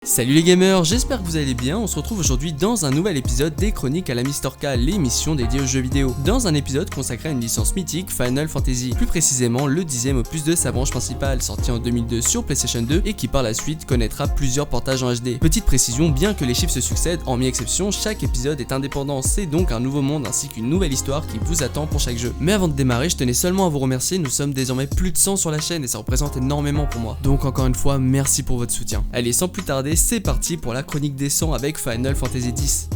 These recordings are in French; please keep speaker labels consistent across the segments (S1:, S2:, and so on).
S1: Salut les gamers, j'espère que vous allez bien. On se retrouve aujourd'hui dans un nouvel épisode des Chroniques à la Mr. K, l'émission dédiée aux jeux vidéo. Dans un épisode consacré à une licence mythique, Final Fantasy, plus précisément le 10e opus de sa branche principale, sorti en 2002 sur PlayStation 2 et qui par la suite connaîtra plusieurs portages en HD. Petite précision, bien que les chiffres se succèdent, hormis exception, chaque épisode est indépendant, c'est donc un nouveau monde ainsi qu'une nouvelle histoire qui vous attend pour chaque jeu. Mais avant de démarrer, je tenais seulement à vous remercier, nous sommes désormais plus de 100 sur la chaîne et ça représente énormément pour moi. Donc encore une fois, merci pour votre soutien. Allez, sans plus tarder, c'est parti pour la chronique des 100 avec Final Fantasy X.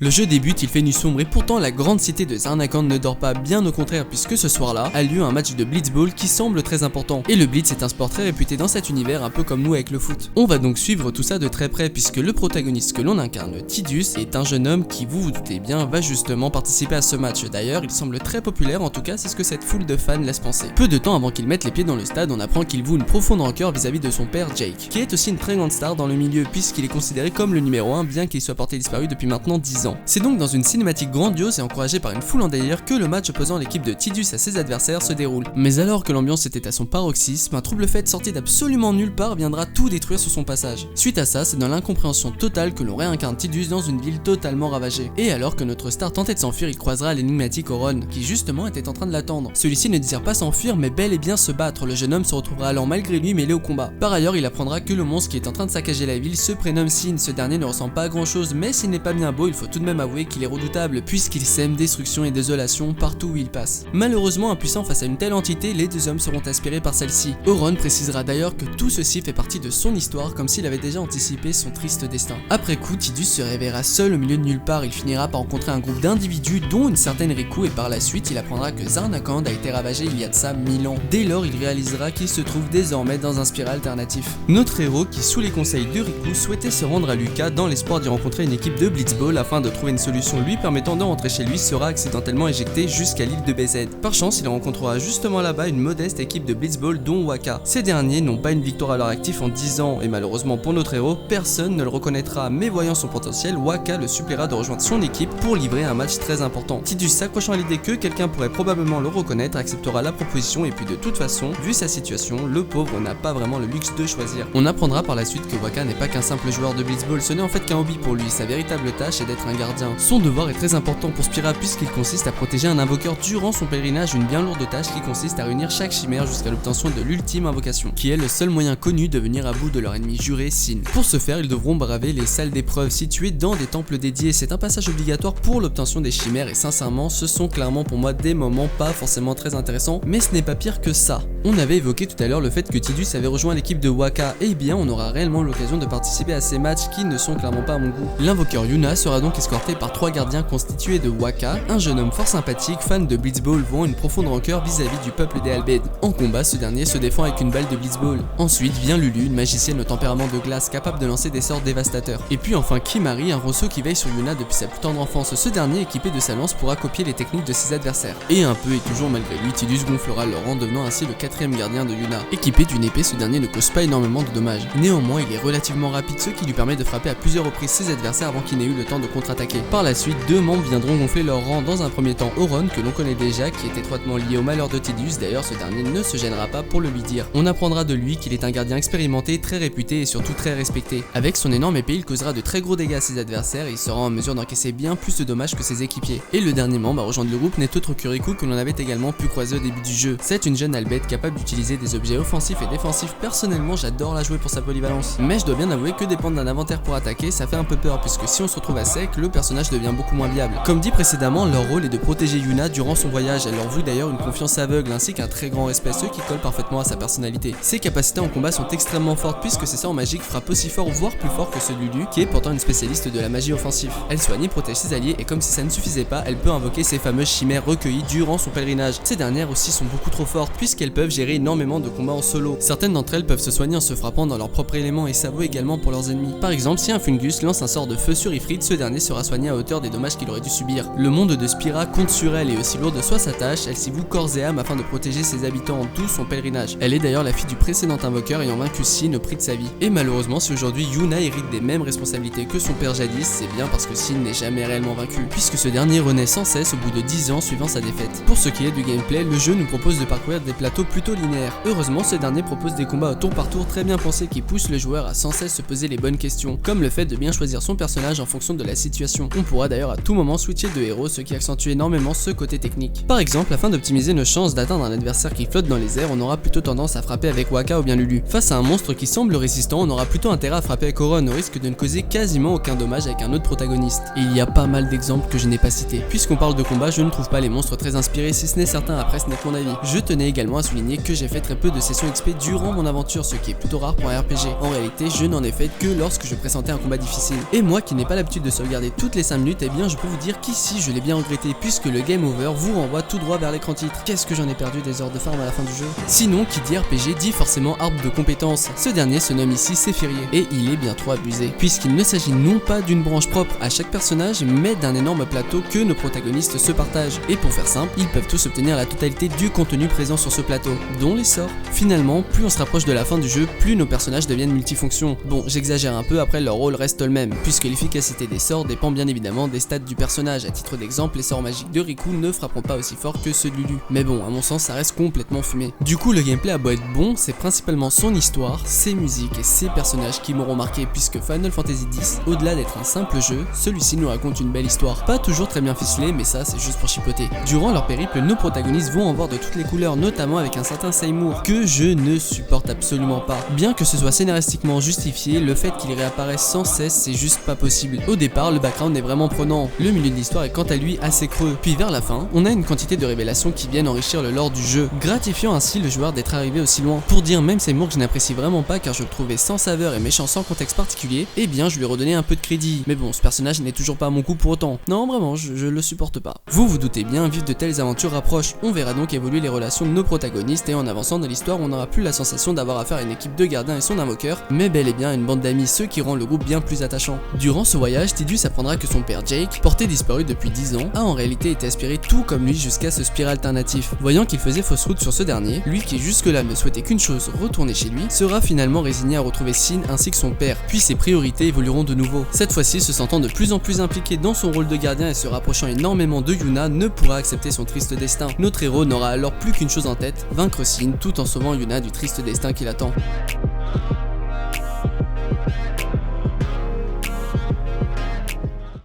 S1: Le jeu débute, il fait nuit sombre et pourtant la grande cité de Zarnakand ne dort pas, bien au contraire puisque ce soir-là a lieu un match de Blitzball qui semble très important. Et le Blitz est un sport très réputé dans cet univers, un peu comme nous avec le foot. On va donc suivre tout ça de très près puisque le protagoniste que l'on incarne, Tidus, est un jeune homme qui, vous doutez bien, va justement participer à ce match. D'ailleurs, il semble très populaire, en tout cas c'est ce que cette foule de fans laisse penser. Peu de temps avant qu'il mette les pieds dans le stade, on apprend qu'il voue une profonde rancœur vis-à-vis de son père Jake, qui est aussi une très grande star dans le milieu puisqu'il est considéré comme le numéro 1 bien qu'il soit porté disparu depuis maintenant 10 ans. C'est donc dans une cinématique grandiose et encouragée par une foule en délire que le match opposant l'équipe de Tidus à ses adversaires se déroule. Mais alors que l'ambiance était à son paroxysme, un trouble fait sorti d'absolument nulle part viendra tout détruire sur son passage. Suite à ça, c'est dans l'incompréhension totale que l'on réincarne Tidus dans une ville totalement ravagée. Et alors que notre star tentait de s'enfuir, il croisera l'énigmatique Auron, qui justement était en train de l'attendre. Celui-ci ne désire pas s'enfuir mais bel et bien se battre, le jeune homme se retrouvera alors malgré lui mêlé au combat. Par ailleurs, il apprendra que le monstre qui est en train de saccager la ville se prénomme Sin. Ce dernier ne ressemble pas à grand chose, mais s'il n'est pas bien beau, il faut tout de même avouer qu'il est redoutable puisqu'il sème destruction et désolation partout où il passe. Malheureusement impuissant face à une telle entité, les deux hommes seront aspirés par celle-ci. Auron précisera d'ailleurs que tout ceci fait partie de son histoire comme s'il avait déjà anticipé son triste destin. Après coup, Tidus se réveillera seul au milieu de nulle part, il finira par rencontrer un groupe d'individus dont une certaine Riku et par la suite il apprendra que Zarnakand a été ravagé il y a de ça 1000 ans. Dès lors il réalisera qu'il se trouve désormais dans un spirale alternatif. Notre héros qui sous les conseils de Riku souhaitait se rendre à Lucca dans l'espoir d'y rencontrer une équipe de Blitzball afin de trouver une solution lui permettant de rentrer chez lui sera accidentellement éjecté jusqu'à l'île de BZ. Par chance, il rencontrera justement là-bas une modeste équipe de Blitzball dont Wakka. Ces derniers n'ont pas une victoire à leur actif en 10 ans et malheureusement pour notre héros, personne ne le reconnaîtra, mais voyant son potentiel, Wakka le suppliera de rejoindre son équipe pour livrer un match très important. Tidus s'accrochant à l'idée que quelqu'un pourrait probablement le reconnaître, acceptera la proposition et puis de toute façon, vu sa situation, le pauvre n'a pas vraiment le luxe de choisir. On apprendra par la suite que Wakka n'est pas qu'un simple joueur de Blitzball, ce n'est en fait qu'un hobby pour lui, sa véritable tâche est d'être un gardien. Son devoir est très important pour Spira puisqu'il consiste à protéger un invoqueur durant son pèlerinage, une bien lourde tâche qui consiste à réunir chaque chimère jusqu'à l'obtention de l'ultime invocation, qui est le seul moyen connu de venir à bout de leur ennemi juré, Sin. Pour ce faire, ils devront braver les salles d'épreuves situées dans des temples dédiés, c'est un passage obligatoire pour l'obtention des chimères et sincèrement, ce sont clairement pour moi des moments pas forcément très intéressants, mais ce n'est pas pire que ça. On avait évoqué tout à l'heure le fait que Tidus avait rejoint l'équipe de Wakka, et bien on aura réellement l'occasion de participer à ces matchs qui ne sont clairement pas à mon goût. L'invoqueur Yuna sera donc escorté par 3 gardiens constitués de Wakka, un jeune homme fort sympathique, fan de Blitzball, vouant une profonde rancœur vis-à-vis du peuple des Albed. En combat, ce dernier se défend avec une balle de Blitzball. Ensuite vient Lulu, une magicienne au tempérament de glace capable de lancer des sorts dévastateurs. Et puis enfin Kimahri, un ronceau qui veille sur Yuna depuis sa plus tendre enfance, ce dernier équipé de sa lance pourra copier les techniques de ses adversaires. Et un peu et toujours malgré lui, Tidus gonflera le rang devenant ainsi le 4e gardien de Yuna. Équipé d'une épée, ce dernier ne cause pas énormément de dommages. Néanmoins, il est relativement rapide, ce qui lui permet de frapper à plusieurs reprises ses adversaires avant qu'il n'ait eu le temps de contre-attaquer. Par la suite, 2 membres viendront gonfler leur rang, dans un premier temps Auron, que l'on connaît déjà, qui est étroitement lié au malheur de Tidus, d'ailleurs ce dernier ne se gênera pas pour le lui dire. On apprendra de lui qu'il est un gardien expérimenté, très réputé et surtout très respecté. Avec son énorme épée, il causera de très gros dégâts à ses adversaires et il sera en mesure d'encaisser bien plus de dommages que ses équipiers. Et le dernier membre à rejoindre le groupe n'est autre que Riku, que l'on avait également pu croiser au début du jeu. C'est une jeune albette capable d'utiliser des objets offensifs et défensifs. Personnellement, j'adore la jouer pour sa polyvalence. Mais je dois bien avouer que dépendre d'un inventaire pour attaquer, ça fait un peu peur puisque si on se retrouve à sec, le personnage devient beaucoup moins viable. Comme dit précédemment, leur rôle est de protéger Yuna durant son voyage, elle leur voue d'ailleurs une confiance aveugle ainsi qu'un très grand respect, ce qui colle parfaitement à sa personnalité. Ses capacités en combat sont extrêmement fortes puisque ses sorts magiques frappent aussi fort voire plus fort que ceux de Lulu, qui est pourtant une spécialiste de la magie offensive. Elle soigne et protège ses alliés et comme si ça ne suffisait pas, elle peut invoquer ses fameuses chimères recueillies durant son pèlerinage. Ces dernières aussi sont beaucoup trop fortes puisqu'elles peuvent gérer énormément de combats en solo. Certaines d'entre elles peuvent se soigner en se frappant dans leur propre élément et ça vaut également pour leurs ennemis. Par exemple, si un Fungus lance un sort de feu sur Ifrit, ce dernier se sera soignée à hauteur des dommages qu'il aurait dû subir. Le monde de Spira compte sur elle et aussi lourde soit sa tâche, elle s'y voue corps et âme afin de protéger ses habitants, d'où son pèlerinage. Elle est d'ailleurs la fille du précédent invoqueur ayant vaincu Sin au prix de sa vie. Et malheureusement, si aujourd'hui Yuna hérite des mêmes responsabilités que son père jadis, c'est bien parce que Sin n'est jamais réellement vaincu, puisque ce dernier renaît sans cesse au bout de 10 ans suivant sa défaite. Pour ce qui est du gameplay, le jeu nous propose de parcourir des plateaux plutôt linéaires. Heureusement, ce dernier propose des combats au tour par tour très bien pensés qui poussent le joueur à sans cesse se poser les bonnes questions, comme le fait de bien choisir son personnage en fonction de la situation. On pourra d'ailleurs à tout moment switcher de héros, ce qui accentue énormément ce côté technique. Par exemple, afin d'optimiser nos chances d'atteindre un adversaire qui flotte dans les airs, on aura plutôt tendance à frapper avec Wakka ou bien Lulu. Face à un monstre qui semble résistant, on aura plutôt intérêt à frapper avec Auron au risque de ne causer quasiment aucun dommage avec un autre protagoniste. Et il y a pas mal d'exemples que je n'ai pas cités. Puisqu'on parle de combat, je ne trouve pas les monstres très inspirés, si ce n'est certains, après ce n'est que mon avis. Je tenais également à souligner que j'ai fait très peu de sessions XP durant mon aventure, ce qui est plutôt rare pour un RPG. En réalité, je n'en ai fait que lorsque je pressentais un combat difficile. Et moi qui n'ai pas l'habitude de sauvegarder toutes les 5 minutes, eh bien je peux vous dire qu'ici je l'ai bien regretté, puisque le game over vous renvoie tout droit vers l'écran titre. Qu'est-ce que j'en ai perdu des heures de farm à la fin du jeu. Sinon, qui dit RPG dit forcément arbre de compétences. Ce dernier se nomme ici Séphirier, et il est bien trop abusé, puisqu'il ne s'agit non pas d'une branche propre à chaque personnage, mais d'un énorme plateau que nos protagonistes se partagent. Et pour faire simple, ils peuvent tous obtenir la totalité du contenu présent sur ce plateau, dont les sorts. Finalement, plus on se rapproche de la fin du jeu, plus nos personnages deviennent multifonctions. Bon, j'exagère un peu, après leur rôle reste le même, puisque l'efficacité des sorts dépend bien évidemment des stats du personnage. À titre d'exemple, les sorts magiques de Riku ne frapperont pas aussi fort que ceux de Lulu. Mais bon, à mon sens, ça reste complètement fumé. Du coup, le gameplay a beau être bon, c'est principalement son histoire, ses musiques et ses personnages qui m'auront marqué, puisque Final Fantasy X, au-delà d'être un simple jeu, celui-ci nous raconte une belle histoire. Pas toujours très bien ficelée, mais ça c'est juste pour chipoter. Durant leur périple, nos protagonistes vont en voir de toutes les couleurs, notamment avec un certain Seymour, que je ne supporte absolument pas. Bien que ce soit scénaristiquement justifié, le fait qu'il réapparaisse sans cesse, c'est juste pas possible. Au départ, le background est vraiment prenant, le milieu de l'histoire est quant à lui assez creux. Puis vers la fin, on a une quantité de révélations qui viennent enrichir le lore du jeu, gratifiant ainsi le joueur d'être arrivé aussi loin. Pour dire même Seymour que je n'apprécie vraiment pas car je le trouvais sans saveur et méchant sans contexte particulier, eh bien je lui ai redonné un peu de crédit. Mais bon, ce personnage n'est toujours pas à mon goût pour autant. Non, vraiment, je le supporte pas. Vous vous doutez bien, vivre de telles aventures rapproche. On verra donc évoluer les relations de nos protagonistes et en avançant dans l'histoire, on n'aura plus la sensation d'avoir affaire à une équipe de gardiens et son invoqueur, mais bel et bien une bande d'amis, ce qui rend le groupe bien plus attachant. Durant ce voyage, Tidus apprendra que son père Jake, porté disparu depuis 10 ans, a en réalité été aspiré tout comme lui jusqu'à ce Spira alternatif. Voyant qu'il faisait fausse route sur ce dernier, lui qui jusque-là ne souhaitait qu'une chose, retourner chez lui, sera finalement résigné à retrouver Sin ainsi que son père, puis ses priorités évolueront de nouveau. Cette fois-ci, se sentant de plus en plus impliqué dans son rôle de gardien et se rapprochant énormément de Yuna, ne pourra accepter son triste destin. Notre héros n'aura alors plus qu'une chose en tête, vaincre Sin tout en sauvant Yuna du triste destin qui l'attend.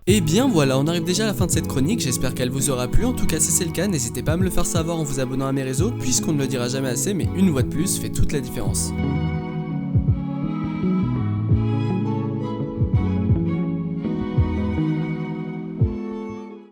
S1: Et bien voilà, on arrive déjà à la fin de cette chronique, j'espère qu'elle vous aura plu, en tout cas si c'est le cas, n'hésitez pas à me le faire savoir en vous abonnant à mes réseaux, puisqu'on ne le dira jamais assez, mais une voix de plus fait toute la différence.